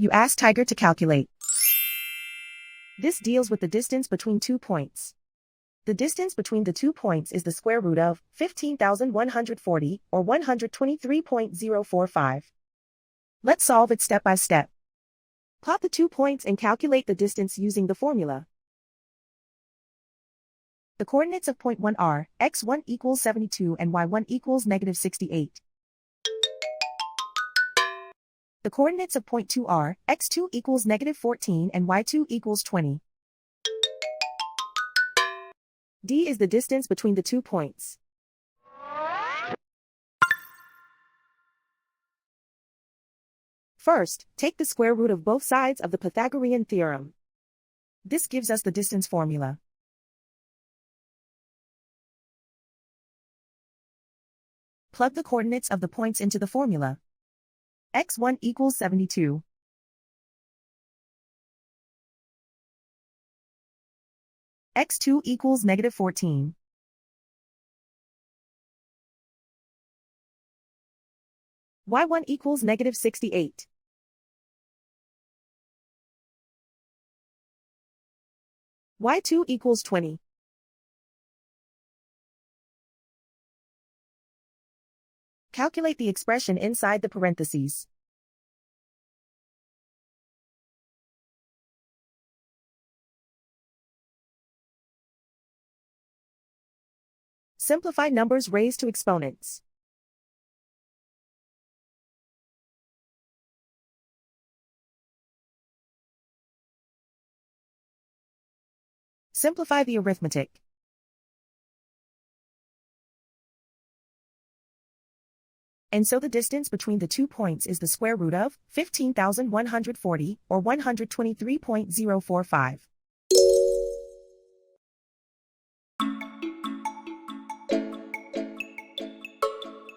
You ask Tiger to calculate. This deals with the distance between 2 points. The distance between the 2 points is the square root of 15,140, or 123.045. Let's solve it step by step. Plot the 2 points and calculate the distance using the formula. The coordinates of point 1 are x1 equals 72 and y1 equals negative 68. The coordinates of point 2 are x2 equals negative 14 and y2 equals 20. D is the distance between the 2 points. First, take the square root of both sides of the Pythagorean theorem. This gives us the distance formula. Plug the coordinates of the points into the formula. x1 equals 72. x2 equals negative 14. y1 equals negative 68. y2 equals 20. Calculate the expression inside the parentheses. Simplify numbers raised to exponents. Simplify the arithmetic. And so the distance between the 2 points is the square root of 15,140, or 123.045.